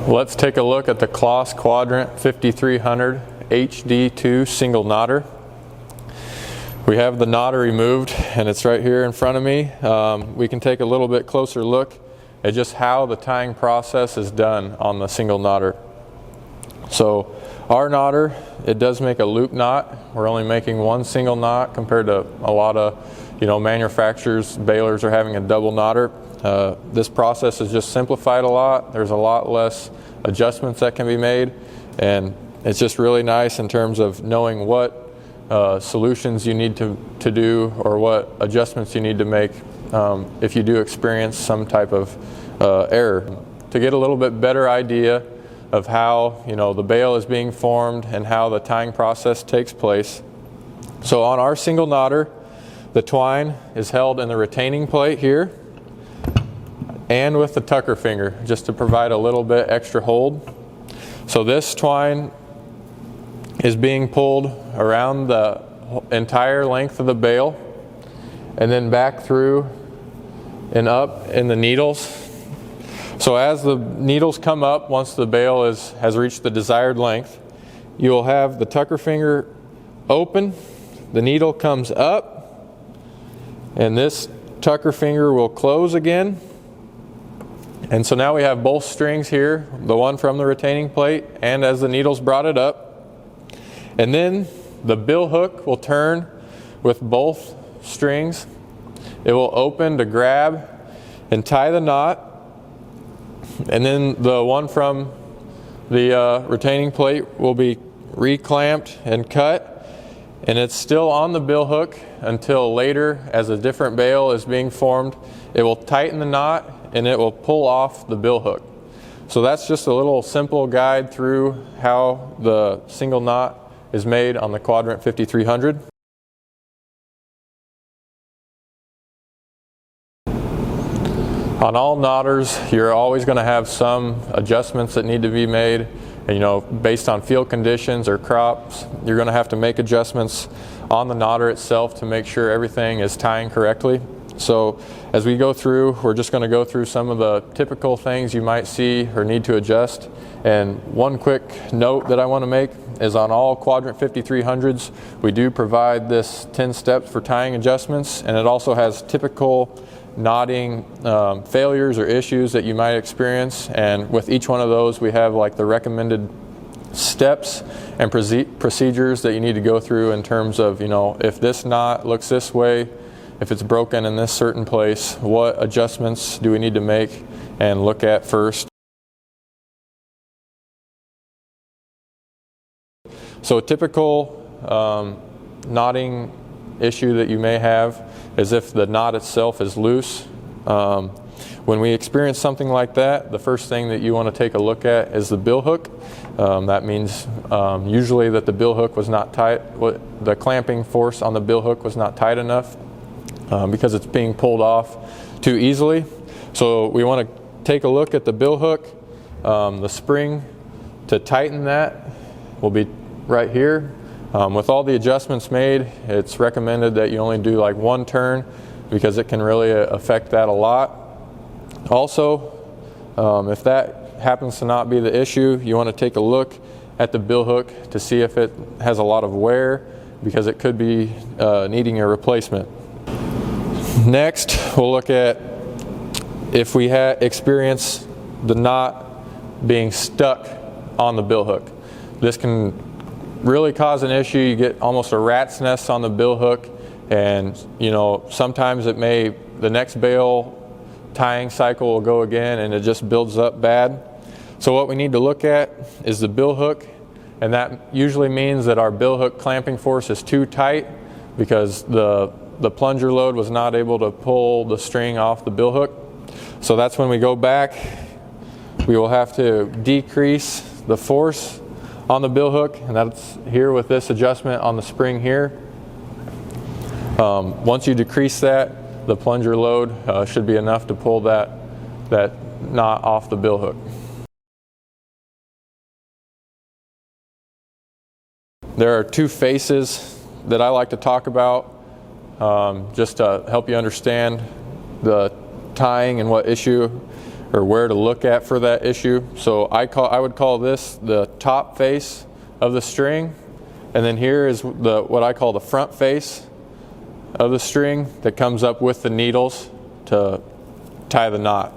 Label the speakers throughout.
Speaker 1: Let's take a look at the QUADRANT 5300 HD2 single knotter. We have the knotter removed and it's right here in front of me. We can take a little bit closer look at just how the tying process is done on the single knotter. So our knotter, it does make a loop knot. We're only making one single knot compared to a lot of manufacturers, balers are having a double knotter. This process is just simplified a lot. There's a lot less adjustments that can be made, and it's just really nice in terms of knowing what solutions you need to do or what adjustments you need to make if you do experience some type of error. To get a little bit better idea of how the bale is being formed and how the tying process takes place. So on our single knotter, the twine is held in the retaining plate here and with the tucker finger, just to provide a little bit extra hold. So this twine is being pulled around the entire length of the bale and then back through and up in the needles. So as the needles come up, once the bale has reached the desired length, you will have the tucker finger open, the needle comes up, and this tucker finger will close again. And so now we have both strings here, the one from the retaining plate and as the needles brought it up. And then the bill hook will turn with both strings. It will open to grab and tie the knot. And then the one from the retaining plate will be reclamped and cut, and it's still on the bill hook until later, as a different bale is being formed, it will tighten the knot and it will pull off the bill hook. So that's just a little simple guide through how the single knot is made on the QUADRANT 5300. On all knotters, you're always going to have some adjustments that need to be made. And, based on field conditions or crops, you're going to have to make adjustments on the knotter itself to make sure everything is tying correctly. So as we go through, we're just going to go through some of the typical things you might see or need to adjust. And one quick note that I want to make is on all QUADRANT 5300s, we do provide this 10 steps for tying adjustments, and it also has typical knotting failures or issues that you might experience, and with each one of those we have like the recommended steps and procedures that you need to go through in terms of if this knot looks this way, if it's broken in this certain place, what adjustments do we need to make and look at first. So a typical knotting issue that you may have is if the knot itself is loose. When we experience something like that, the first thing that you want to take a look at is the bill hook. That means usually that the bill hook was not tight, the clamping force on the bill hook was not tight enough because it's being pulled off too easily. So we want to take a look at the bill hook. The spring to tighten that will be right here. With all the adjustments made, it's recommended that you only do like one turn because it can really affect that a lot. Also, if that happens to not be the issue, you want to take a look at the bill hook to see if it has a lot of wear, because it could be needing a replacement. Next, we'll look at if we experience the knot being stuck on the bill hook. This can really cause an issue. You get almost a rat's nest on the bill hook, and sometimes the next bale tying cycle will go again and it just builds up bad. So what we need to look at is the bill hook, and that usually means that our bill hook clamping force is too tight because the plunger load was not able to pull the string off the bill hook. So that's when we go back, we will have to decrease the force on the bill hook, and that's here with this adjustment on the spring here. Once you decrease that, the plunger load should be enough to pull that knot off the bill hook. There are two faces that I like to talk about just to help you understand the tying and what issue or where to look at for that issue. So I would call this the top face of the string, and then here is what I call the front face of the string that comes up with the needles to tie the knot.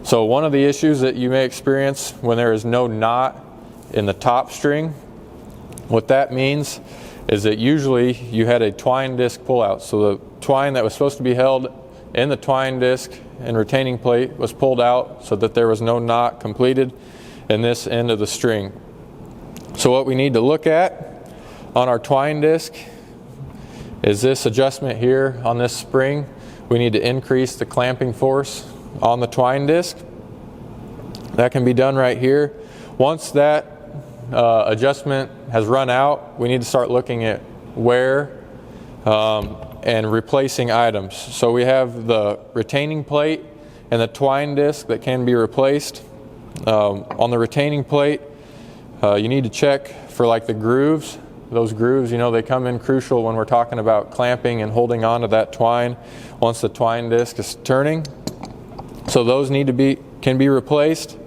Speaker 1: So one of the issues that you may experience when there is no knot in the top string, what that means is that usually you had a twine disc pullout. So the twine that was supposed to be held in the twine disc and retaining plate was pulled out so that there was no knot completed in this end of the string. So what we need to look at on our twine disc is this adjustment here on this spring. We need to increase the clamping force on the twine disc. That can be done right here. Once that adjustment has run out, we need to start looking at wear and replacing items. So we have the retaining plate and the twine disc that can be replaced. On the retaining plate, you need to check for like the grooves. Those grooves, you know, they come in crucial when we're talking about clamping and holding on to that twine once the twine disc is turning. So those can be replaced,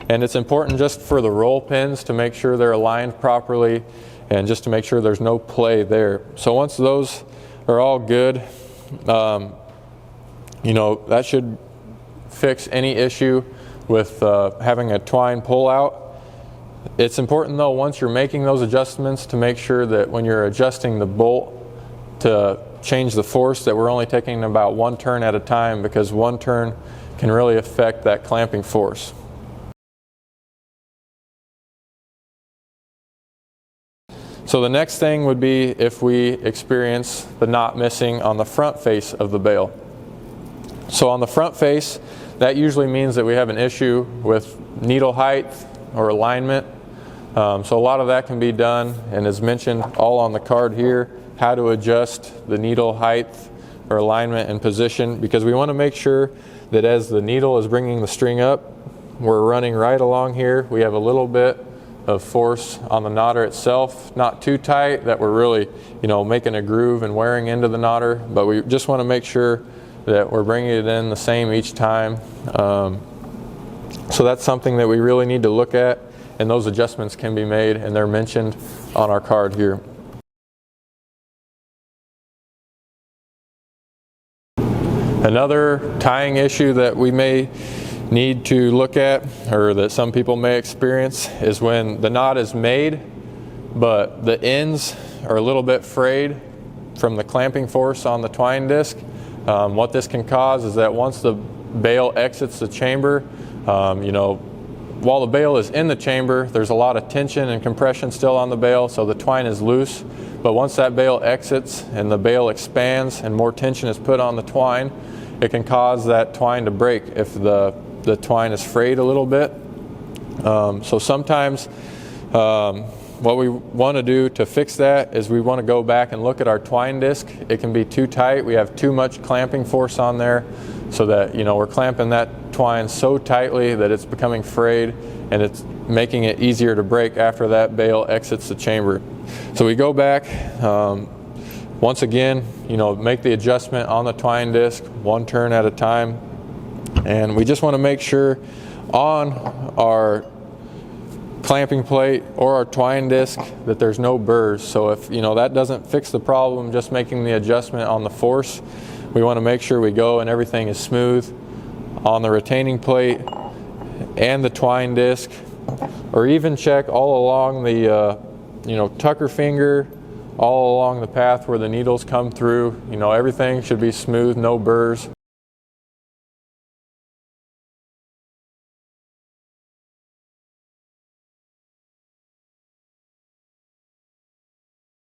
Speaker 1: and it's important just for the roll pins to make sure they're aligned properly and just to make sure there's no play there. So once those are all good, you know, that should fix any issue with having a twine pull out. It's important though, once you're making those adjustments, to make sure that when you're adjusting the bolt to change the force, that we're only taking about one turn at a time, because one turn can really affect that clamping force. So the next thing would be if we experience the knot missing on the front face of the bale. So on the front face, that usually means that we have an issue with needle height or alignment. So a lot of that can be done, and as mentioned all on the card here, how to adjust the needle height or alignment and position, because we want to make sure that as the needle is bringing the string up, we're running right along here. We have a little bit of force on the knotter itself, not too tight that we're really, you know, making a groove and wearing into the knotter, but we just want to make sure that we're bringing it in the same each time. So that's something that we really need to look at, and those adjustments can be made, and they're mentioned on our card here. Another tying issue that we may need to look at, or that some people may experience, is when the knot is made but the ends are a little bit frayed from the clamping force on the twine disc. What this can cause is that once the bale exits the chamber, you know, while the bale is in the chamber, there's a lot of tension and compression still on the bale, so the twine is loose. But once that bale exits and the bale expands and more tension is put on the twine, it can cause that twine to break if the twine is frayed a little bit. So sometimes what we want to do to fix that is we want to go back and look at our twine disc. It can be too tight. We have too much clamping force on there, so that, you know, we're clamping that twine so tightly that it's becoming frayed, and it's making it easier to break after that bale exits the chamber. So we go back, once again, you know, make the adjustment on the twine disc, one turn at a time, and we just want to make sure on our clamping plate or our twine disc that there's no burrs. So if, you know, that doesn't fix the problem, just making the adjustment on the force, we want to make sure we go and everything is smooth on the retaining plate and the twine disc, or even check all along the you know, tucker finger, all along the path where the needles come through. You know, everything should be smooth, no burrs.